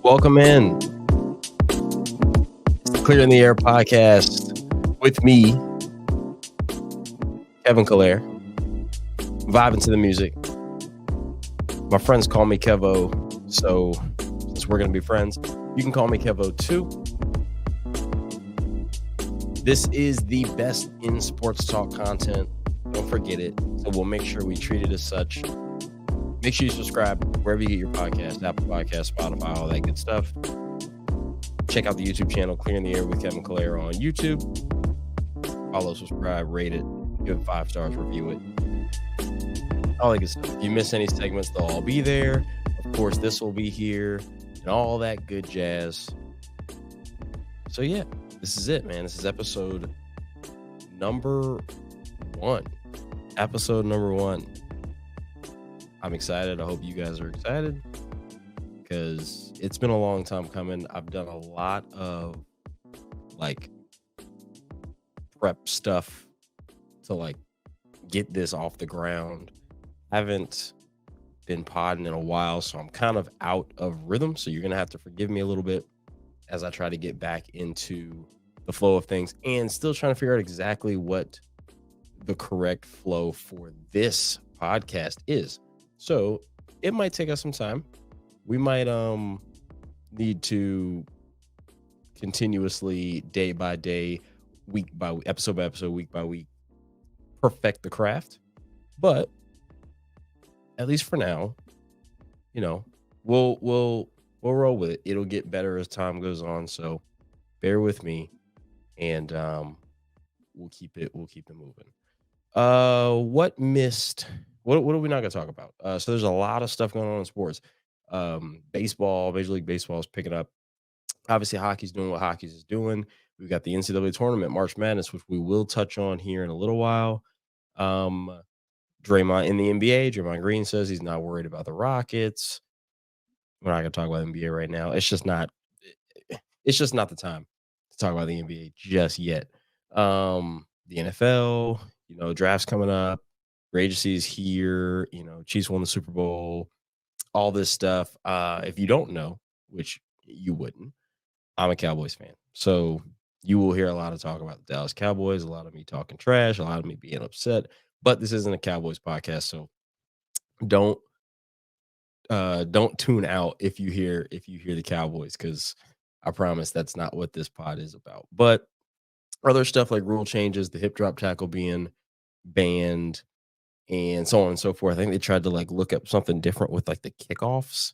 Welcome in. It's the Clear in the Air podcast with me, Kevin Calipari, vibing to the music. My friends call me Kevo, so since we're going to be friends, you can call me Kevo too. This is the best in sports talk content. Don't forget it. So we'll make sure we treat it as such. Make sure you subscribe wherever you get your podcast, Apple Podcasts, Spotify, all that good stuff. Check out the YouTube channel, Clear in the Air with Kevin Calipari on YouTube. Follow, subscribe, rate it, give it 5 stars, review it. All that good stuff. If you miss any segments, they'll all be there. Of course, this will be here and all that good jazz. So yeah, this is it, man. This is episode number 1. Episode number 1. I'm excited. I hope you guys are excited because it's been a long time coming. I've done a lot of prep stuff to get this off the ground. I haven't been podding in a while, so I'm kind of out of rhythm. So you're going to have to forgive me a little bit as I try to get back into the flow of things and still trying to figure out exactly what the correct flow for this podcast is. So it might take us some time. We might need to continuously, day by day, week by week, episode by episode, week by week, perfect the craft. But at least for now, we'll roll with it. It'll get better as time goes on. So bear with me, and we'll keep it moving. What missed? What are we not going to talk about? So there's a lot of stuff going on in sports. Baseball, Major League Baseball is picking up. Obviously, hockey's doing what hockey is doing. We've got the NCAA Tournament, March Madness, which we will touch on here in a little while. Draymond in the NBA, Draymond Green says he's not worried about the Rockets. We're not going to talk about NBA right now. It's just not the time to talk about the NBA just yet. The NFL, drafts coming up. Free agency is here. Chiefs won the Super Bowl. All this stuff. If you don't know, which you wouldn't, I'm a Cowboys fan. So you will hear a lot of talk about the Dallas Cowboys, a lot of me talking trash, a lot of me being upset. But this isn't a Cowboys podcast, so don't tune out if you hear the Cowboys, because I promise that's not what this pod is about. But other stuff like rule changes, the hip drop tackle being banned, and so on and so forth. I think they tried to look up something different with the kickoffs,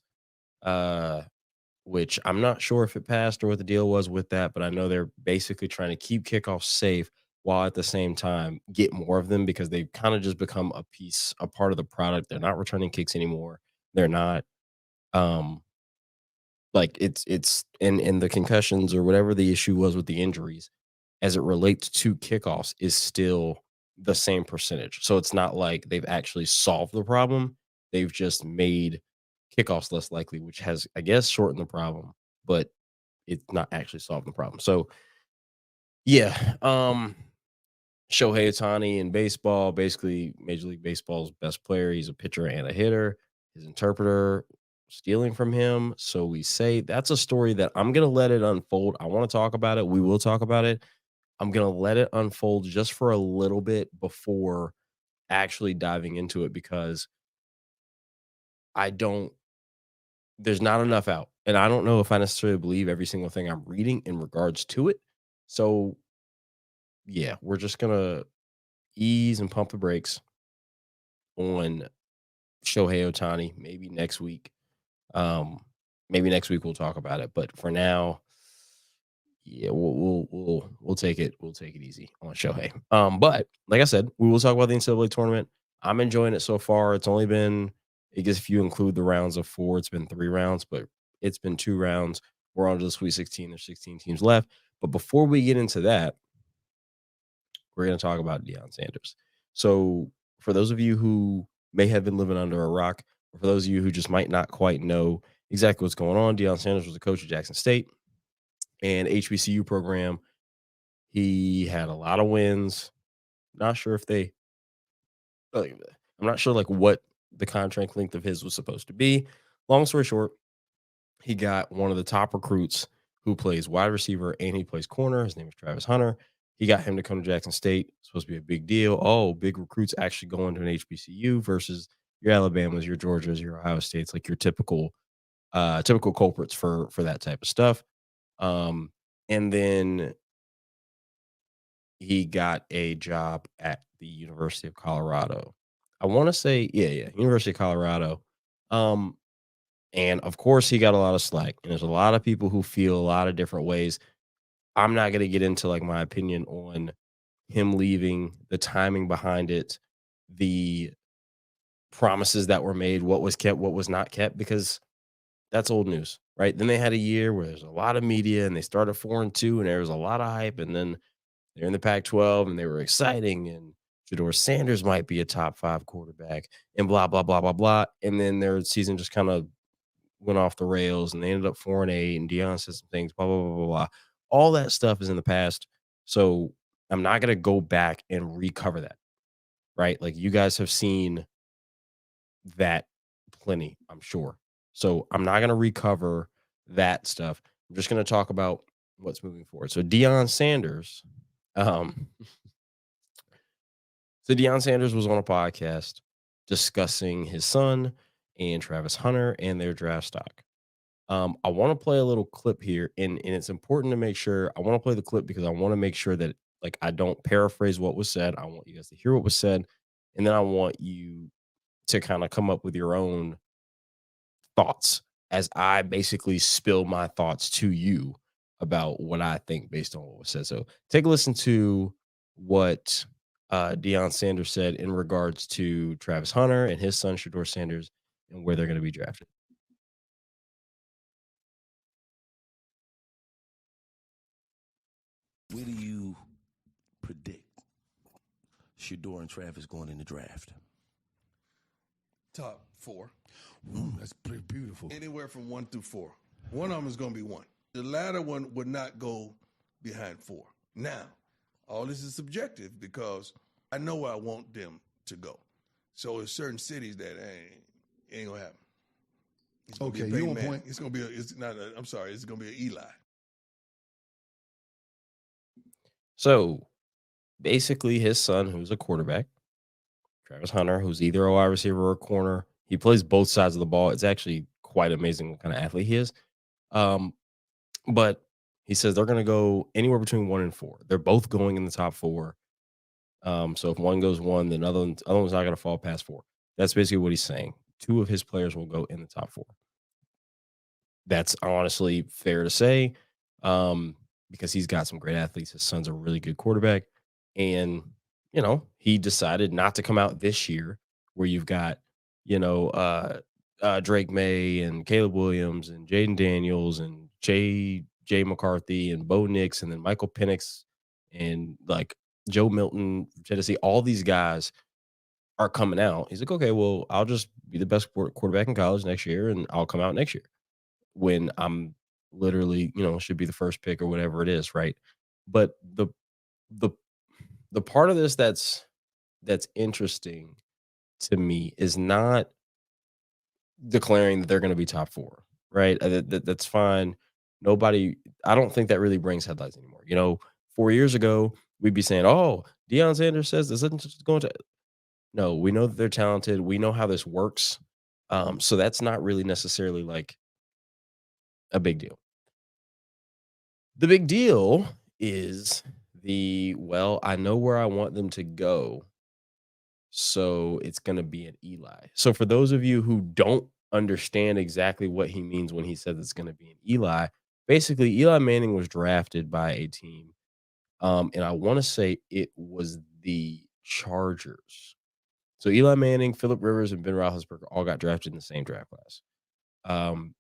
which I'm not sure if it passed or what the deal was with that, but I know they're basically trying to keep kickoffs safe while at the same time get more of them, because they've kind of just become a part of the product. They're not returning kicks anymore. They're not it's in the concussions or whatever the issue was with the injuries as it relates to kickoffs is still the same percentage. So it's not like they've actually solved the problem. They've just made kickoffs less likely, which has, I guess, shortened the problem, but it's not actually solved the problem. So yeah, Shohei Ohtani in baseball, basically Major League Baseball's best player. He's a pitcher and a hitter. His interpreter stealing from him. So we say that's a story that I'm going to let it unfold. I want to talk about it. We will talk about it. I'm going to let it unfold just for a little bit before actually diving into it, because there's not enough out. And I don't know if I necessarily believe every single thing I'm reading in regards to it. So yeah, we're just going to ease and pump the brakes on Shohei Ohtani. Maybe next week we'll talk about it. But for now, yeah, we'll take it easy on Shohei. But like I said, we will talk about the NCAA tournament. I'm enjoying it so far. It's only been, I guess if you include the rounds of 4, it's been 3 rounds, but it's been 2 rounds. We're on to the Sweet 16. There's 16 teams left. But before we get into that, we're going to talk about Deion Sanders. So for those of you who may have been living under a rock, or for those of you who just might not quite know exactly what's going on, Deion Sanders was the coach of Jackson State and HBCU program. He had a lot of wins. I'm not sure what the contract length of his was supposed to be. Long story short, He got one of the top recruits who plays wide receiver and he plays corner. His name is Travis Hunter. He got him to come to Jackson State. Supposed to be a big deal. Oh, big recruits actually going to an HBCU versus your Alabamas, your Georgias, your Ohio States, like your typical culprits for that type of stuff. Um, and then he got a job at the University of Colorado. I want to say, yeah, University of Colorado. Um, and of course, he got a lot of slack. And there's a lot of people who feel a lot of different ways. I'm not going to get into like my opinion on him leaving, the timing behind it, the promises that were made, what was kept, what was not kept, because that's old news, right? Then they had a year where there's a lot of media and they started 4-2 and there was a lot of hype. And then they're in the Pac-12 and they were exciting. And Shador Sanders might be a top 5 quarterback and blah, blah, blah, blah, blah. And then their season just kind of went off the rails and they ended up 4-8 and Deion said some things, blah, blah, blah, blah, blah. All that stuff is in the past. So I'm not going to go back and recover that, right? Like you guys have seen that plenty, I'm sure. So I'm not going to recover that stuff. I'm just going to talk about what's moving forward. So Deion Sanders, um, Deion Sanders was on a podcast discussing his son and Travis Hunter and their draft stock. I want to play a little clip here, and it's important to make sure I want to play the clip because I want to make sure that like I don't paraphrase what was said. I want you guys to hear what was said, and then I want you to kind of come up with your own thoughts as I basically spill my thoughts to you about what I think based on what was said. So take a listen to what Deion Sanders said in regards to Travis Hunter and his son Shador Sanders and where they're going to be drafted. Where do you predict Shador and Travis going in the draft? Top 4. That's pretty beautiful. Anywhere from 1 through 4. One of them is going to be 1. The latter one would not go behind 4. Now, all this is subjective because I know where I want them to go. So there's certain cities that ain't going to happen. It's gonna Okay, be a you big on man. point. It's going to be it's not I'm sorry, it's going to be an Eli. So basically, his son, who's a quarterback, Travis Hunter, who's either a wide receiver or a corner, he plays both sides of the ball. It's actually quite amazing what kind of athlete he is. Um, but he says they're going to go anywhere between 1 and 4. They're both going in the top 4. So if one goes 1, then other one's not going to fall past 4. That's basically what he's saying. 2 of his players will go in the top 4. That's honestly fair to say, because he's got some great athletes. His son's a really good quarterback, and he decided not to come out this year, where you've got Drake May and Caleb Williams and Jaden Daniels and Jay McCarthy and Bo Nix and then Michael Penix and like Joe Milton from Tennessee. All these guys are coming out. He's like, okay, well, I'll just be the best quarterback in college next year, and I'll come out next year when I'm literally, should be the first pick or whatever it is, right? But the the part of this that's interesting to me is not declaring that they're going to be top 4, right? That's fine. Nobody, I don't think that really brings headlines anymore. 4 years ago, we'd be saying, "Oh, Deion Sanders says this isn't just going to." No, we know that they're talented. We know how this works. So that's not really necessarily like a big deal. The big deal is I know where I want them to go, so it's gonna be an Eli. So for those of you who don't understand exactly what he means when he says it's gonna be an Eli, basically Eli Manning was drafted by a team, and I wanna say it was the Chargers. So Eli Manning, Philip Rivers, and Ben Roethlisberger all got drafted in the same draft class. Um,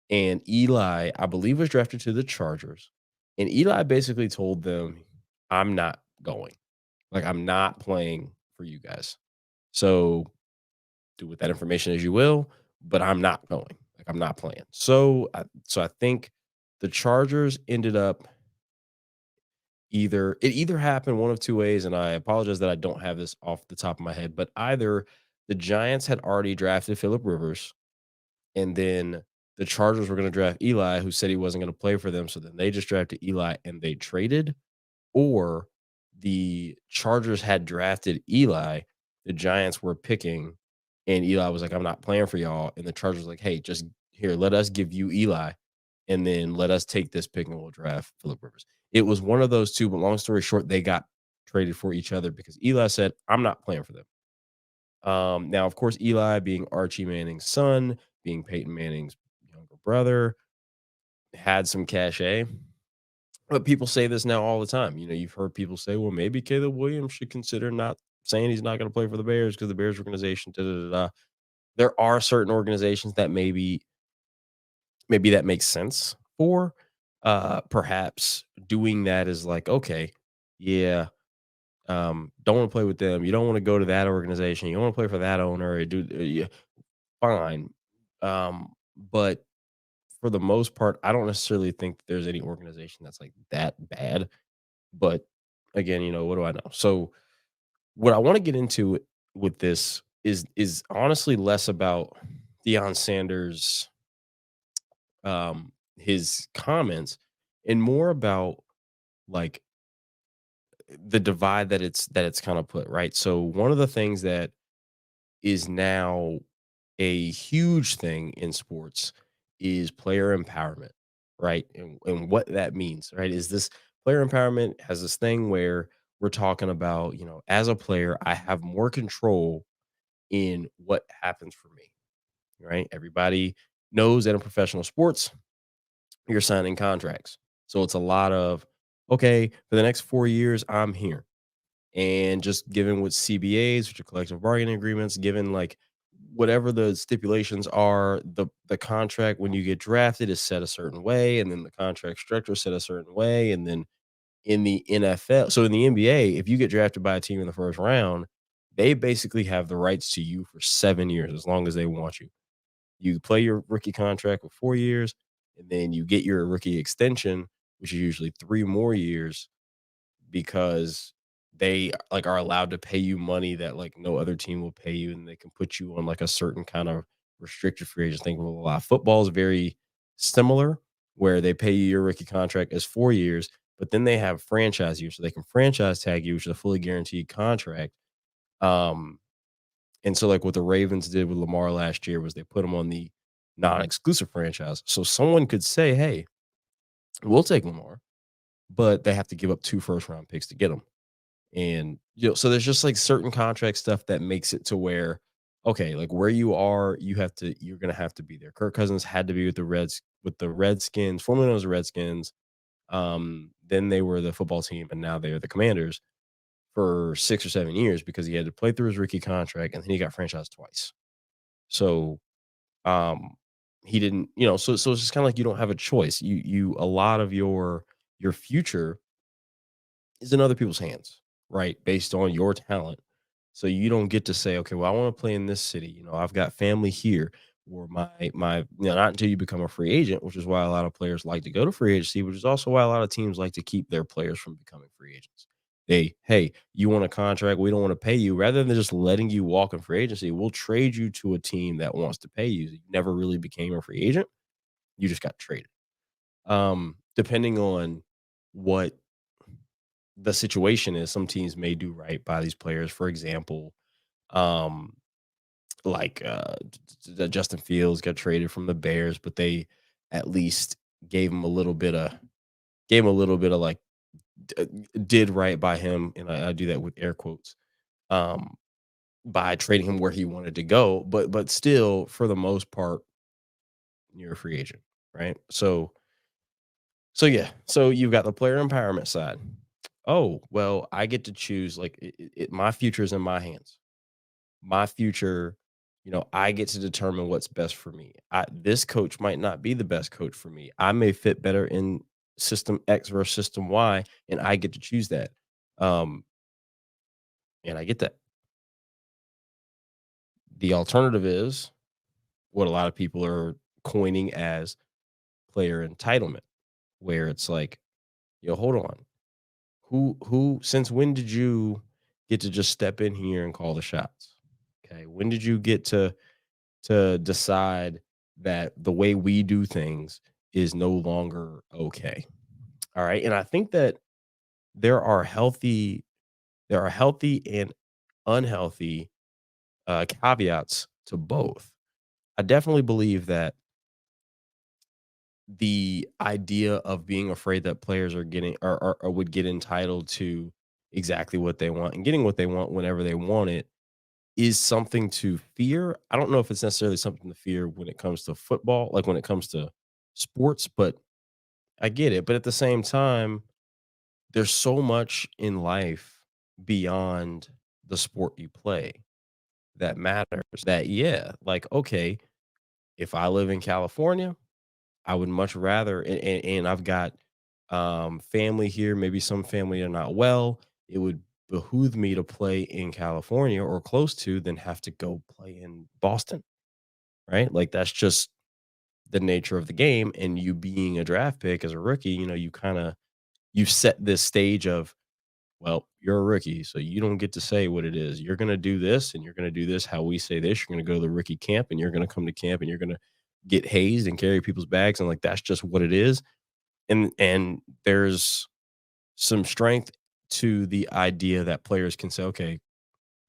and Eli, I believe, was drafted to the Chargers. And Eli basically told them, I'm not going. Like, I'm not playing for you guys. So do with that information as you will, but I'm not going. Like, I'm not playing. So I think the Chargers ended up either happened one of two ways, and I apologize that I don't have this off the top of my head, but either the Giants had already drafted Philip Rivers, and then the Chargers were going to draft Eli, who said he wasn't going to play for them. So then they just drafted Eli and they traded, or the Chargers had drafted Eli, the Giants were picking, and Eli was like, "I'm not playing for y'all." And the Chargers were like, "Hey, just here, let us give you Eli, and then let us take this pick and we'll draft Philip Rivers." It was one of those two, but long story short, they got traded for each other because Eli said, "I'm not playing for them." Now, of course, Eli being Archie Manning's son, being Peyton Manning's younger brother, had some cachet. But people say this now all the time. You know, you've heard people say, well, maybe Caleb Williams should consider not saying he's not going to play for the Bears because the Bears organization, da, da, da, da. There are certain organizations that maybe that makes sense for. Perhaps doing that is like, okay, yeah, don't want to play with them. You don't want to go to that organization. You don't want to play for that owner. Yeah, fine. But for the most part, I don't necessarily think there's any organization that's like that bad. But again, what do I know? So what I want to get into with this is honestly less about Deion Sanders, his comments, and more about like the divide that it's kind of put, right? So one of the things that is now a huge thing in sports is player empowerment, right? And what that means, right? Is this player empowerment has this thing where we're talking about, as a player, I have more control in what happens for me, right? Everybody knows that in professional sports, you're signing contracts. So it's a lot of, okay, for the next 4 years, I'm here. And just given what CBAs, which are collective bargaining agreements, given like whatever the stipulations are, the contract when you get drafted is set a certain way, and then the contract structure is set a certain way, and then in the NFL, so in the NBA, if you get drafted by a team in the first round, they basically have the rights to you for 7 years as long as they want you. You play your rookie contract for 4 years, and then you get your rookie extension, which is usually 3 more years because they like are allowed to pay you money that like no other team will pay you, and they can put you on like a certain kind of restricted free agent thing. With a lot, football is very similar, where they pay you your rookie contract as 4 years, but then they have franchise years, so they can franchise tag you, which is a fully guaranteed contract. Um, and so like what the Ravens did with Lamar last year was they put him on the non-exclusive franchise, so someone could say, "Hey, we'll take Lamar," but they have to give up 2 first-round picks to get him. And, so there's just like certain contract stuff that makes it to where, okay, like where you are, you're gonna have to be there. Kirk Cousins had to be with the Redskins, formerly known as the Redskins. Then they were the football team, and now they're the Commanders for 6 or 7 years because he had to play through his rookie contract and then he got franchised twice. So um he didn't, so it's just kind of like you don't have a choice. You a lot of your future is in other people's hands, right? Based on your talent. So you don't get to say, okay, well, I want to play in this city. I've got family here. Or not until you become a free agent, which is why a lot of players like to go to free agency, which is also why a lot of teams like to keep their players from becoming free agents. Hey, you want a contract? We don't want to pay you. Rather than just letting you walk in free agency, we'll trade you to a team that wants to pay you. You never really became a free agent. You just got traded. Depending on what the situation is, some teams may do right by these players. For example, um, like Justin Fields got traded from the Bears, but they at least gave him a little bit of like d- did right by him, and I do that with air quotes, um, by trading him where he wanted to go. But still, for the most part, you're a free agent, right? So yeah, so you've got the player empowerment side. Oh well, I get to choose. Like my future is in my hands. My future, I get to determine what's best for me. This coach might not be the best coach for me. I may fit better in system X versus system Y, and I get to choose that. Um, and I get that. The alternative is what a lot of people are coining as player entitlement, where it's like, hold on. Since when did you get to just step in here and call the shots? Okay. When did you get to decide that the way we do things is no longer okay. All right. And I think that there are healthy and unhealthy caveats to both. I definitely believe that the idea of being afraid that players are getting or would get entitled to exactly what they want and getting what they want whenever they want it is something to fear. I don't know if it's necessarily something to fear when it comes to football, like when it comes to sports, but I get it. But at the same time, there's so much in life beyond the sport you play that matters. That, yeah, like, okay, if I live in California, I would much rather, and I've got family here, maybe some family are not well. It would behoove me to play in California or close to than have to go play in Boston, right? Like that's just the nature of the game. And you being a draft pick as a rookie, you set this stage of, well, you're a rookie, so you don't get to say what it is. You're gonna do this and you're gonna do this how we say this. You're gonna go to the rookie camp and you're gonna come to camp and you're gonna get hazed and carry people's bags. And like that's just what it is. And there's some strength to the idea that players can say, okay,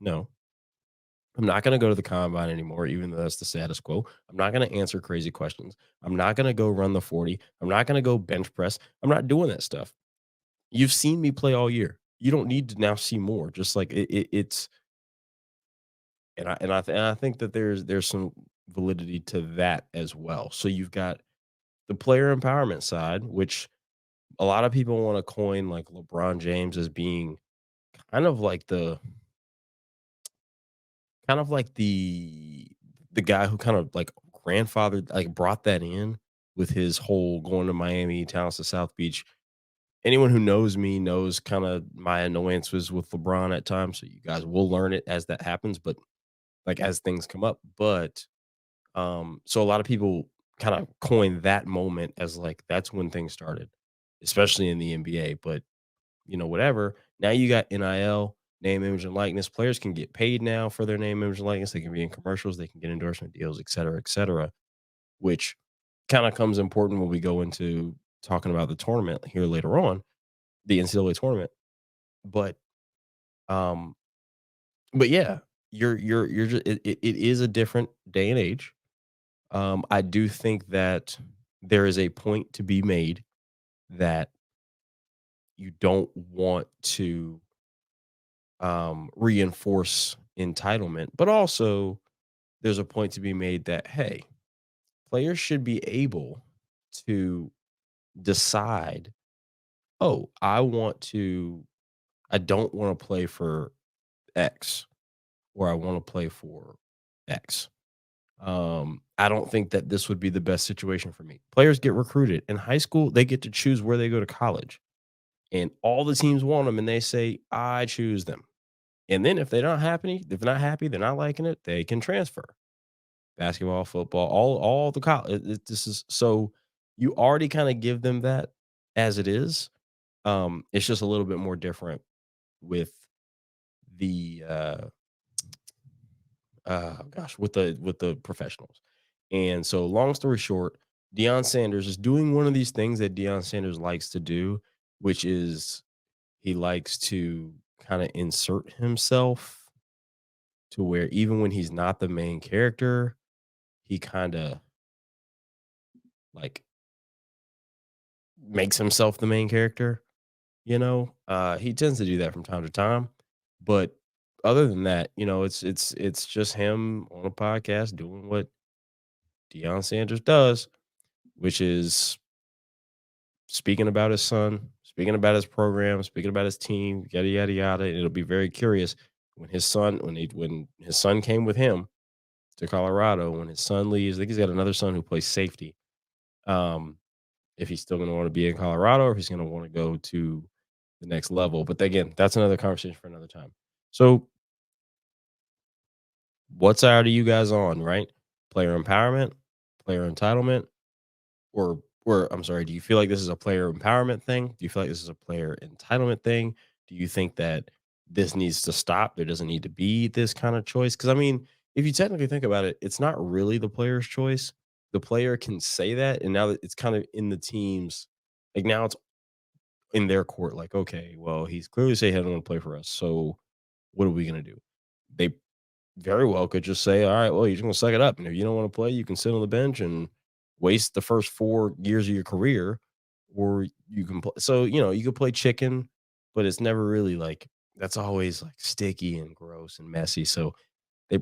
no, I'm not going to go to the combine anymore, even though that's the status quo. I'm not going to answer crazy questions. I'm not going to go run the 40. I'm not going to go bench press. I'm not doing that stuff. You've seen me play all year. You don't need to now see more. Just like it's, and I think that there's some validity to that as well. So you've got the player empowerment side, which a lot of people want to coin like LeBron James as being kind of like the kind of like the guy who kind of like grandfathered like brought that in with his whole going to Miami, talents to South Beach. Anyone who knows me knows kind of my annoyances with LeBron at times. So you guys will learn it as that happens, but like as things come up. But so a lot of people kind of coin that moment as like that's when things started, especially in the NBA. But whatever. Now you got NIL, name, image, and likeness. Players can get paid now for their name, image, and likeness. They can be in commercials, they can get endorsement deals, et cetera, which kind of comes important when we go into talking about the tournament here later on, the NCAA tournament. But um, but yeah, you're just it is a different day and age. I do think that there is a point to be made that you don't want to reinforce entitlement, but also there's a point to be made that, hey, players should be able to decide, oh, I don't want to play for X or I want to play for X. I don't think that this would be the best situation for me. Players get recruited in high school, they get to choose where they go to college, and all the teams want them, and they say, I choose them. And then if they're not happy, they're not liking it, they can transfer. Basketball, football, all the college. This is so you already kind of give them that as it is. It's just a little bit more different with the with the professionals. And so long story short, Deion Sanders is doing one of these things that Deion Sanders likes to do, which is he likes to kind of insert himself to where even when he's not the main character, he kind of like makes himself the main character, he tends to do that from time to time, but other than that, it's just him on a podcast doing what Deion Sanders does, which is speaking about his son, speaking about his program, speaking about his team, yada yada yada. And it'll be very curious when his son came with him to Colorado. When his son leaves, I think he's got another son who plays safety. Um, if he's still going to want to be in Colorado or if he's going to want to go to the next level. But again, that's another conversation for another time. So, what side are you guys on, right? Player empowerment, player entitlement, or I'm sorry, do you feel like this is a player empowerment thing? Do you feel like this is a player entitlement thing? Do you think that this needs to stop? There doesn't need to be this kind of choice? Because I mean, if you technically think about it, it's not really the player's choice. the player can say that, and now that it's kind of in the team's like, now it's in their court, like, "Okay, well, he's clearly saying he doesn't wanna play for us, so what are we gonna do?" They very well could just say, "All right, well, you're just gonna suck it up, and if you don't wanna play, you can sit on the bench and waste the first 4 years of your career, or you can play." So, you could play chicken, but it's never really, like that's always, like, sticky and gross and messy, so they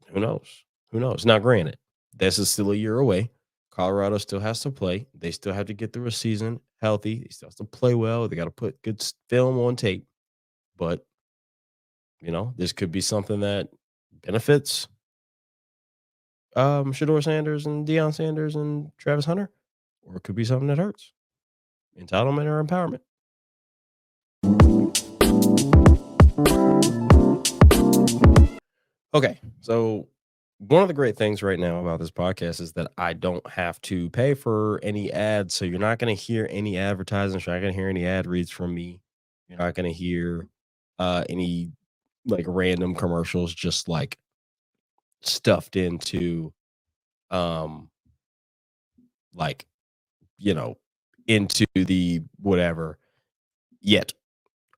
who knows? Who knows? Now, granted, this is still a year away. Colorado still has to play. They still have to get through a season healthy. They still have to play well. They got to put good film on tape. But, this could be something that benefits Shador Sanders and Deion Sanders and Travis Hunter, or it could be something that hurts entitlement or empowerment. Okay, so one of the great things right now about this podcast is that I don't have to pay for any ads. So you're not going to hear any advertisements. You're not going to hear any ad reads from me. You're not going to hear any like random commercials just like stuffed into um like you know into the whatever yet.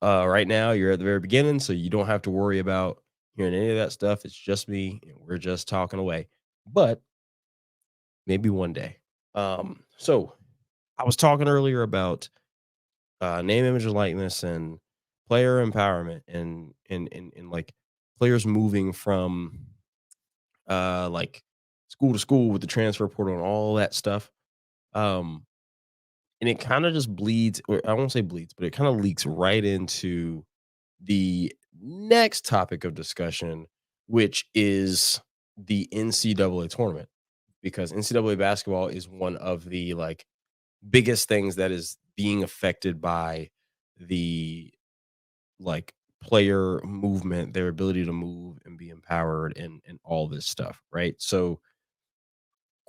Right now you're at the very beginning, so you don't have to worry about hearing any of that stuff. It's just me and we're just talking away. But maybe one day. So I was talking earlier about name, image, and likeness, and player empowerment, and like players moving from like school to school with the transfer portal and all that stuff. Um, and it kind of just bleeds, or I won't say bleeds, but it kind of leaks right into the next topic of discussion, which is the NCAA tournament, because NCAA basketball is one of the like biggest things that is being affected by the like player movement, their ability to move and be empowered and all this stuff, right? So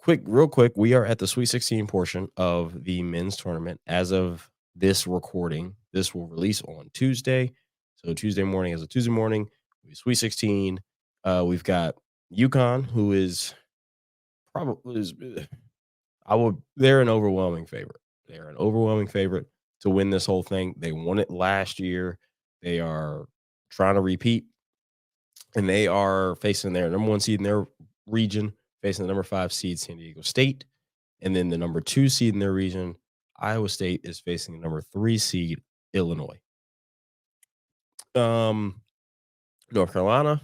real quick, we are at the Sweet 16 portion of the men's tournament. As of this recording, this will release on Tuesday. So Tuesday morning is a Tuesday morning. Sweet 16. We've got UConn, who is probably is they're an overwhelming favorite. They're an overwhelming favorite to win this whole thing. They won it last year. They are trying to repeat, and they are facing their number 1 seed in their region, facing the number 5 seed San Diego State, and then the number 2 seed in their region, Iowa State, is facing the number 3 seed Illinois. Um, North Carolina,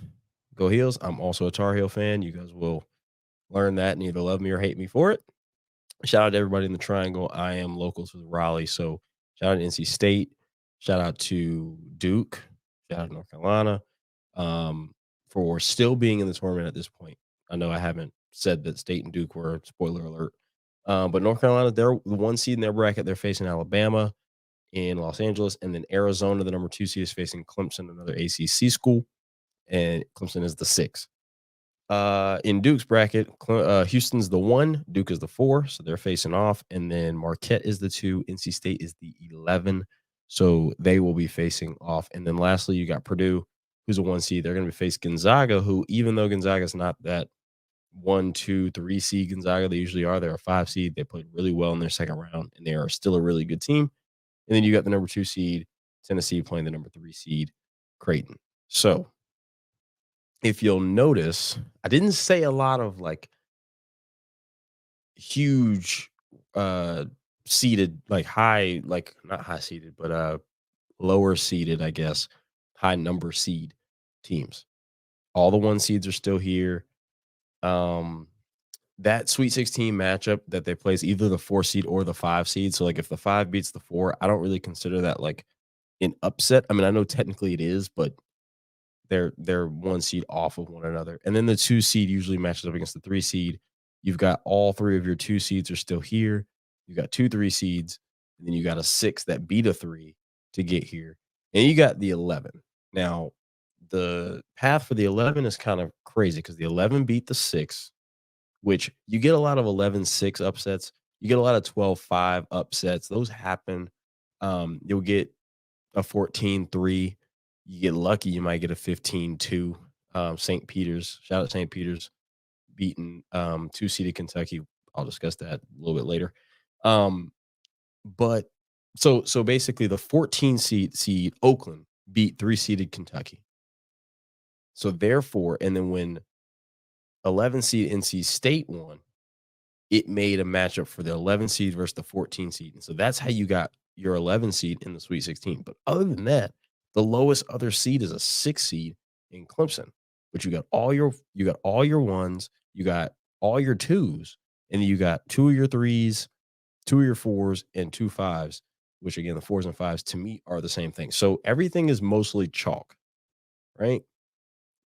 go Heels. I'm also a Tar Heel fan. You guys will learn that and either love me or hate me for it. Shout out to everybody in the triangle. I am local to Raleigh, so shout out to NC State. Shout out to Duke. Shout out to North Carolina for still being in the tournament at this point. I know I haven't said that State and Duke were, spoiler alert. But North Carolina, they're the 1 seed in their bracket. They're facing Alabama in Los Angeles, and then Arizona, the number 2 seed, is facing Clemson, another ACC school, and Clemson is the 6. In Duke's bracket, Houston's the 1, Duke is the 4, so they're facing off, and then Marquette is the 2, NC State is the 11, so they will be facing off. And then lastly, you got Purdue, who's a 1 seed. They're going to be facing Gonzaga, who, even though Gonzaga is not that 1, 2, 3 seed Gonzaga they usually are, they're a 5 seed. They played really well in their second round, and they are still a really good team. And then you got the number 2 seed Tennessee playing the number 3 seed Creighton. So if you'll notice, I didn't say a lot of like huge seeded, like high, like not high seeded, but lower seeded, I guess, high number seed teams. All the 1 seeds are still here. That Sweet 16 matchup that they play is either the 4 seed or the 5 seed. So like if the 5 beats the 4, I don't really consider that like an upset. I mean, I know technically it is, but they're 1 seed off of one another. And then the 2 seed usually matches up against the 3 seed. You've got all 3 of your 2 seeds are still here. You got 2 3 seeds, and then you got a 6 that beat a 3 to get here. And you got the 11. Now, the path for the 11 is kind of crazy because the 11 beat the 6, which you get a lot of 11-6 upsets. You get a lot of 12-5 upsets. Those happen. You'll get a 14-3. You get lucky, you might get a 15-2. St. Peter's, shout out St. Peter's. beating 2-seeded Kentucky. I'll discuss that a little bit later. Um, but so basically the 14 seed Oakland beat 3-seeded Kentucky. So therefore, and then when 11 seed NC State won, it made a matchup for the 11 seed versus the 14 seed. And so that's how you got your 11 seed in the Sweet 16. But other than that, the lowest other seed is a 6 seed in Clemson. But you got all your ones, you got all your twos, and then you got two of your threes, two of your fours, and two fives, which again, the fours and fives to me are the same thing. So everything is mostly chalk, right?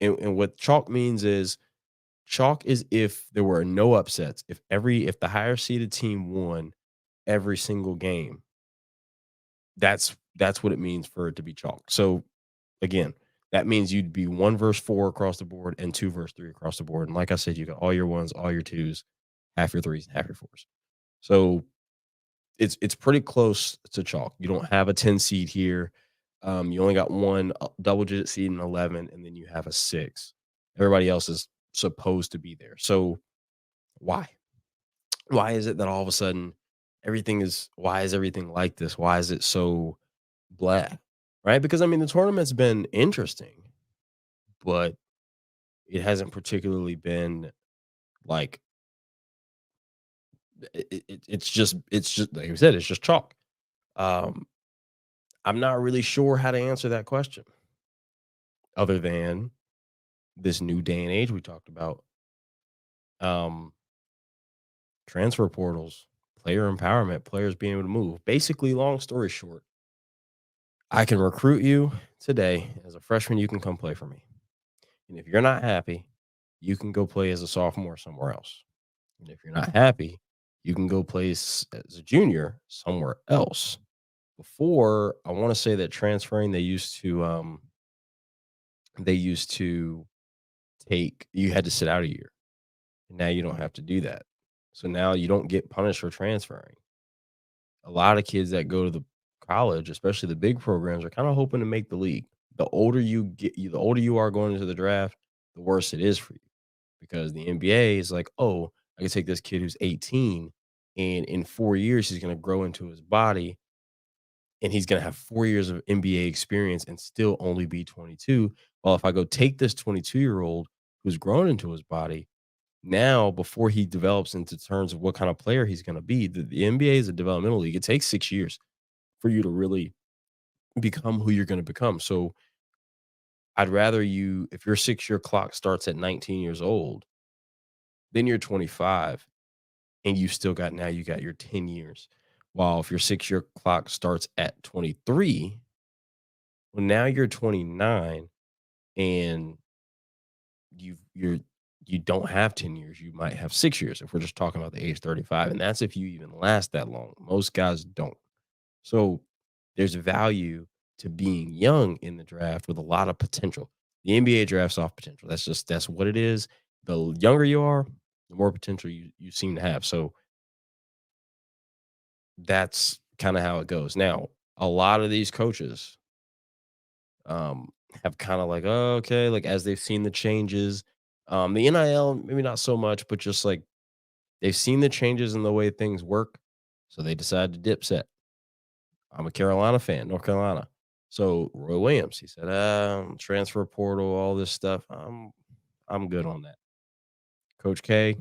And what chalk is if there were no upsets. If the higher seeded team won every single game, that's what it means for it to be chalk. So again, that means you'd be 1 versus 4 across the board and 2 versus 3 across the board. And like I said, you got all your ones, all your twos, half your threes, and half your fours. So it's pretty close to chalk. You don't have a 10 seed here. You only got one double digit seed in 11, and then you have a 6. Everybody else is supposed to be there. So why? Why is it that all of a sudden why is everything like this? Why is it so blah? Right? Because I mean the tournament's been interesting, but it hasn't particularly been like it's just like I said, it's just chalk. Um, I'm not really sure how to answer that question other than this new day and age we talked about. Um, Transfer portals, player empowerment, players being able to move. Basically, long story short, I can recruit you today as a freshman. You can come play for me. And if you're not happy, you can go play as a sophomore somewhere else. And if you're not happy, you can go play as a junior somewhere else. Before, I want to say that transferring, they used to take you had to sit out a year. And now you don't have to do that. So now you don't get punished for transferring. A lot of kids that go to the college, especially the big programs, are kind of hoping to make the league. The older you are going into the draft, the worse it is for you because the NBA is like, oh, I can take this kid who's 18, and in 4 years he's going to grow into his body, and he's going to have 4 years of NBA experience and still only be 22. Well, if I go take this 22-year-old who's grown into his body, now before he develops into terms of what kind of player he's going to be, the NBA is a developmental league. It takes 6 years for you to really become who you're going to become. So I'd rather if your 6 year clock starts at 19 years old, then you're 25 and you got your 10 years. While if your 6 year clock starts at 23, well, now you're 29 and you don't have 10 years. You might have 6 years if we're just talking about the age 35. And that's if you even last that long. Most guys don't. So there's value to being young in the draft with a lot of potential. The NBA drafts off potential. That's what it is. The younger you are, the more potential you seem to have. So that's kind of how it goes. Now, a lot of these coaches have kind of like, oh, okay, like as they've seen the changes. The NIL, maybe not so much, but just like they've seen the changes in the way things work. So they decide to dip set. I'm a Carolina fan, North Carolina. So Roy Williams, he said, transfer portal, all this stuff. I'm good on that. Coach K,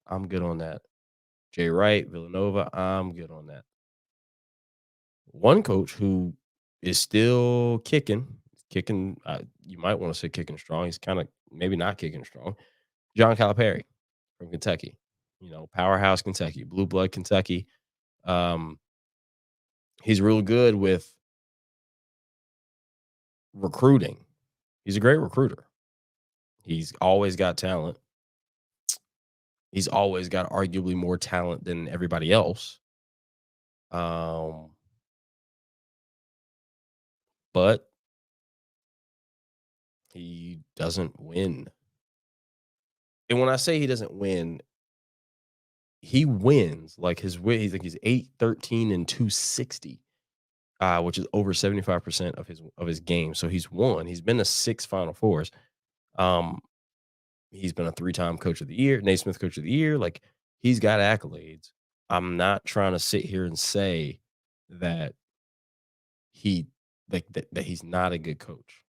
I'm good on that. Jay Wright, Villanova, I'm good on that. One coach who is still kicking, you might want to say kicking strong. He's kind of maybe not kicking strong. John Calipari from Kentucky, powerhouse Kentucky, blue blood Kentucky. He's real good with recruiting. He's a great recruiter. He's always got talent. He's always got arguably more talent than everybody else. But he doesn't win. And when I say he doesn't win, he wins like he's 8-13 and 260, which is over 75% of his game. So he's won. He's been to 6 Final Fours. Um, He's been a 3-time coach of the year, Naismith coach of the year. Like, he's got accolades. I'm not trying to sit here and say that he that he's not a good coach.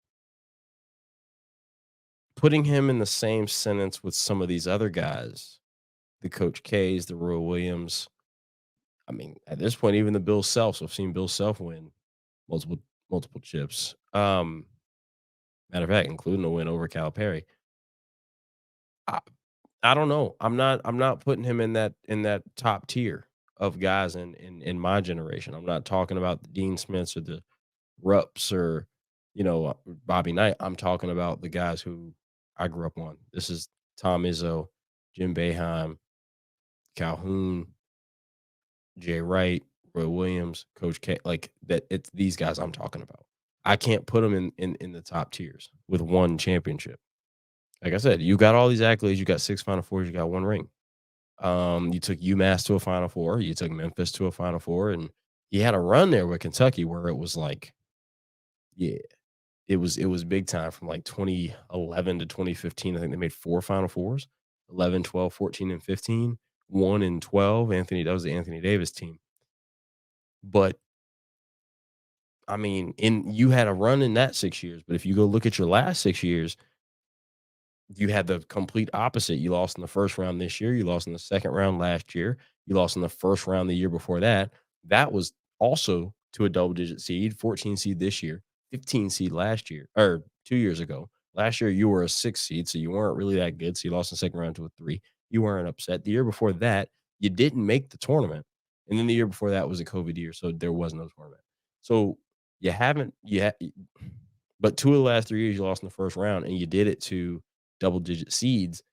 Putting him in the same sentence with some of these other guys, the Coach K's, the Roy Williams. I mean, at this point, even the Bill Selfs. I've seen Bill Self win multiple multiple chips. Matter of fact, including a win over Calipari. I, I don't know. I'm not putting him in that top tier of guys in my generation. I'm not talking about the Dean Smiths or the Rups or Bobby Knight. I'm talking about the guys who I grew up on. This is Tom Izzo, Jim Boeheim, Calhoun, Jay Wright, Roy Williams, Coach K. Like that. It's these guys I'm talking about. I can't put them in the top tiers with one championship. Like I said, you got all these accolades. You got 6 Final Fours. You got 1 ring. You took UMass to a Final Four. You took Memphis to a Final Four, and you had a run there with Kentucky where it was like, yeah, it was big time from like 2011 to 2015. I think they made 4 Final Fours, 11, 12, 14, and 15, 1 and 12. That was the Anthony Davis team. But I mean, you had a run in that 6 years, but if you go look at your last 6 years, you had the complete opposite. You lost in the first round this year. You lost in the second round last year. You lost in the first round the year before that. That was also to a double digit seed, 14 seed this year, 15 seed last year or 2 years ago. Last year, you were a 6 seed, so you weren't really that good. So you lost in the second round to a 3. You weren't upset. The year before that, you didn't make the tournament. And then the year before that was a COVID year. So there was no tournament. So you haven't, yet, but 2 of the last 3 years you lost in the first round, and you did it to double digit seeds.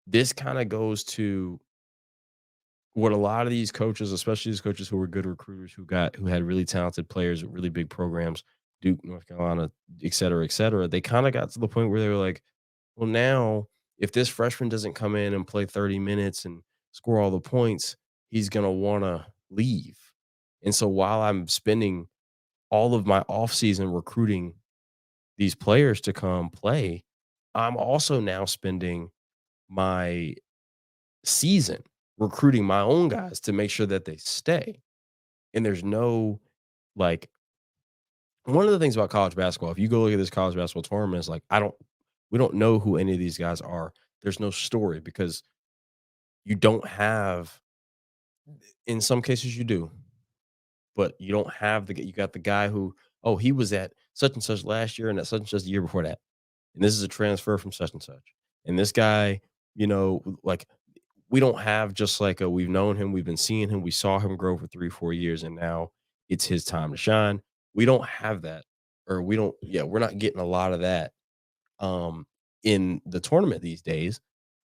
This kind of goes to what a lot of these coaches, especially these coaches who were good recruiters, who had really talented players with really big programs, Duke, North Carolina, et cetera, they kind of got to the point where they were like, well, now if this freshman doesn't come in and play 30 minutes and score all the points, he's going to want to leave. And so while I'm spending all of my offseason recruiting these players to come play, I'm also now spending my season recruiting my own guys to make sure that they stay. And there's no like one of the things about college basketball, if you go look at this college basketball tournament, is like we don't know who any of these guys are. There's no story because you don't have in some cases you do, but you don't have you got the guy who, oh, he was at such and such last year and at such and such the year before that. And this is a transfer from such and such. And this guy, like we don't have just like we've known him, we've been seeing him, we saw him grow for 3-4 years, and now it's his time to shine. We don't have that, or we don't. Yeah, we're not getting a lot of that um, in the tournament these days.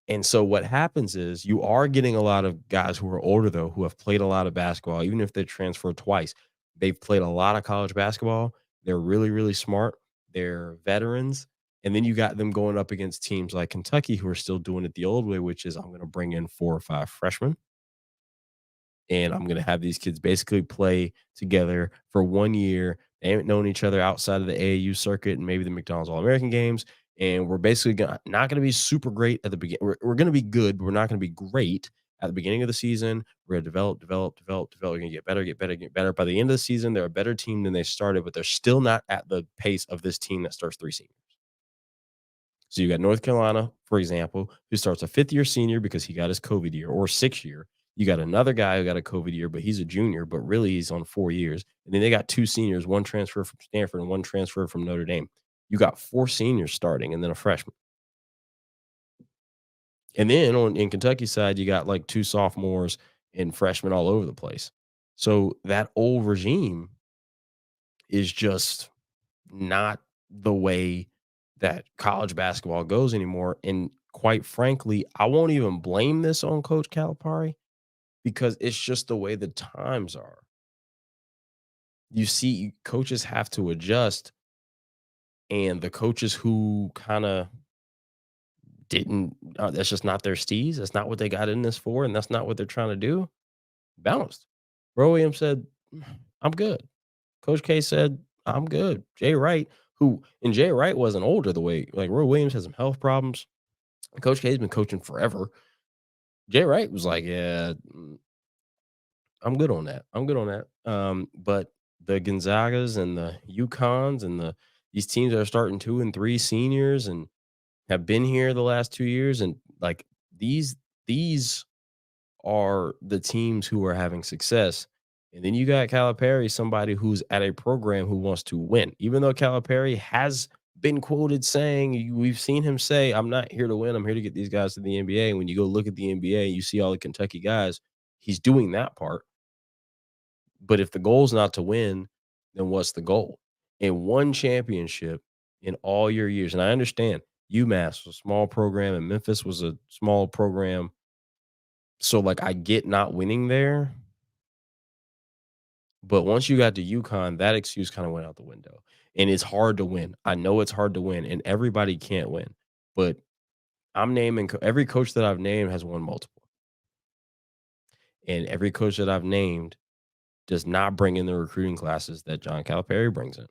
And so what happens is you are getting a lot of guys who are older though, who have played a lot of basketball, even if they transferred twice. They've played a lot of college basketball. They're really, really smart. They're veterans. And then you got them going up against teams like Kentucky who are still doing it the old way, which is I'm going to bring in 4 or 5 freshmen and I'm going to have these kids basically play together for 1 year. They haven't known each other outside of the AAU circuit and maybe the McDonald's All American games. And we're basically not going to be super great at the beginning. We're going to be good, but we're not going to be great at the beginning of the season. We're going to develop. We're going to get better, get better. By the end of the season, they're a better team than they started, but they're still not at the pace of this team that starts 3 seniors. So you got North Carolina, for example, who starts a 5th-year senior because he got his COVID year, or 6th year. You got another guy who got a COVID year, but he's a junior, but really he's on 4 years. And then they got 2 seniors, 1 transfer from Stanford and 1 transfer from Notre Dame. You got 4 seniors starting and then a freshman. And then in Kentucky's side, you got like 2 sophomores and freshmen all over the place. So that old regime is just not the way that college basketball goes anymore. And quite frankly, I won't even blame this on Coach Calipari because it's just the way the times are. You see, coaches have to adjust, and the coaches who kind of didn't, that's just not their steez. That's not what they got in this for, and that's not what they're trying to do. Bounced. Roy Williams said, I'm good. Coach K said, I'm good. Jay Wright, and Jay Wright wasn't older the way, like Roy Williams has some health problems. Coach K's been coaching forever. Jay Wright was like, yeah, I'm good on that. I'm good on that. But the Gonzagas and the UConns and these teams that are starting 2 and 3 seniors and have been here the last 2 years, and like these are the teams who are having success. And then you got Calipari, somebody who's at a program who wants to win. Even though Calipari has been quoted saying, we've seen him say, I'm not here to win, I'm here to get these guys to the NBA. And when you go look at the NBA and you see all the Kentucky guys, he's doing that part. But if the goal is not to win, then what's the goal? And one championship in all your years, and I understand UMass was a small program and Memphis was a small program. So, like, I get not winning there. But once you got to UConn, that excuse kind of went out the window. And it's hard to win. I know it's hard to win, and everybody can't win. But I'm naming every coach that I've named has won multiple. And every coach that I've named does not bring in the recruiting classes that John Calipari brings in.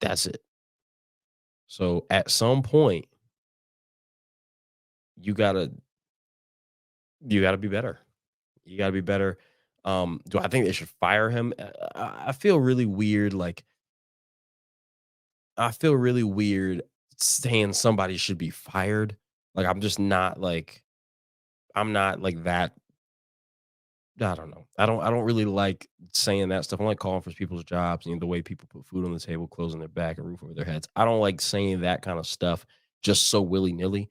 That's it. So at some point, you gotta be better. You gotta be better. Do I think they should fire him? I feel really weird. Like, I feel really weird saying somebody should be fired. Like, I'm just not like, I'm not like that. I don't know. I don't really like saying that stuff. I don't like calling for people's jobs and the way people put food on the table, clothes on their back, and roof over their heads. I don't like saying that kind of stuff just so willy-nilly.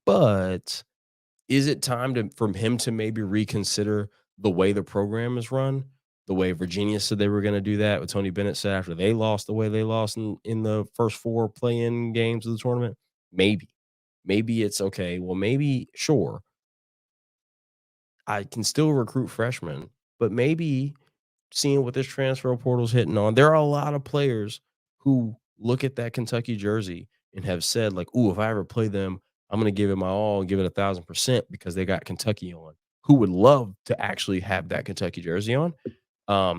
But is it time to for him to maybe reconsider the way the program is run? The way Virginia said they were going to do that, what Tony Bennett said after they lost the way they lost in the first 4 play-in games of the tournament? Maybe. Maybe it's okay. Well, maybe, sure, I can still recruit freshmen, but maybe seeing what this transfer portal's hitting on, there are a lot of players who look at that Kentucky jersey and have said, like, "Ooh, if I ever play them, I'm gonna give it my all and give it 1,000% because they got Kentucky on." Who would love to actually have that Kentucky jersey on?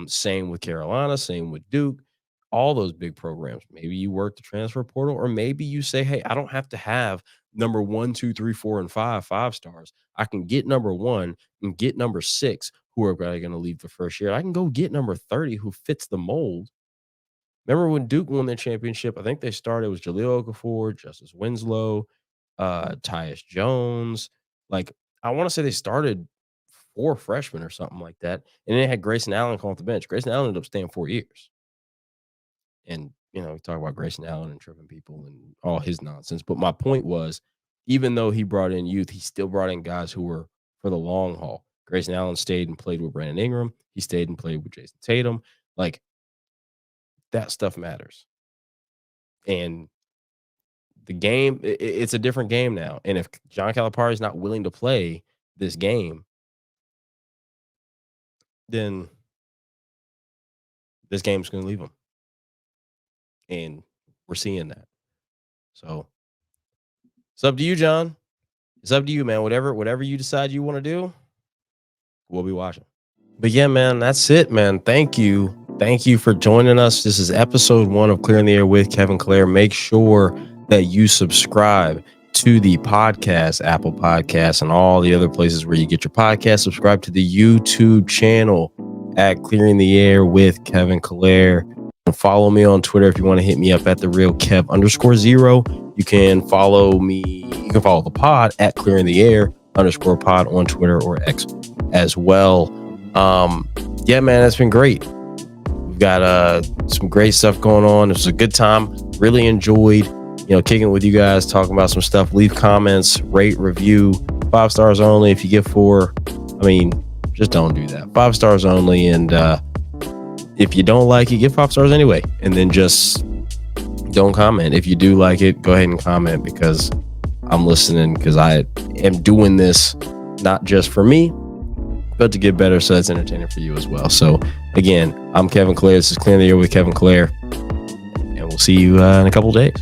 Same with Carolina, same with Duke, all those big programs. Maybe you work the transfer portal, or maybe you say, "Hey, I don't have to have number 1, 2, 3, 4, and 5 stars. I can get number 1 and get number 6 who are probably going to leave the first year. I can go get number 30 who fits the mold." Remember when Duke won their championship? I think they started with Jahlil Okafor, Justice Winslow, Tyus Jones. Like, I want to say they started 4 freshmen or something like that. And then they had Grayson Allen come off the bench. Grayson Allen ended up staying 4 years. And, we talk about Grayson Allen and tripping people and all his nonsense. But my point was, even though he brought in youth, he still brought in guys who were for the long haul. Grayson Allen stayed and played with Brandon Ingram. He stayed and played with Jason Tatum. Like, that stuff matters. And the game, it's a different game now. And if John Calipari is not willing to play this game, then this game's going to leave him. And we're seeing that. So it's up to you, John. It's up to you, man. Whatever you decide you want to do, we'll be watching. But yeah, man, that's it, man. Thank you. Thank you for joining us. This is episode 1 of Clearing the Air with Kevin Clare. Make sure that you subscribe to the podcast, Apple Podcasts, and all the other places where you get your podcast. Subscribe to the YouTube channel at Clearing the Air with Kevin Clare. And follow me on Twitter if you want to hit me up at @therealkev_0. You can follow me. You can follow the pod at Clearing the Air _pod on Twitter or X as well. Yeah, man, it's been great. We've got some great stuff going on. It was a good time. Really enjoyed, kicking it with you guys, talking about some stuff. Leave comments, rate, review. 5 stars only. If you get 4, just don't do that. 5 stars only. And if you don't like it, give 5 stars anyway. And then just don't comment. If you do like it, go ahead and comment, because I'm listening, because I am doing this not just for me, but to get better, so that's entertaining for you as well. So again, I'm Kevin Clare. This is Clearing the Air with Kevin Clare, and we'll see you in a couple days.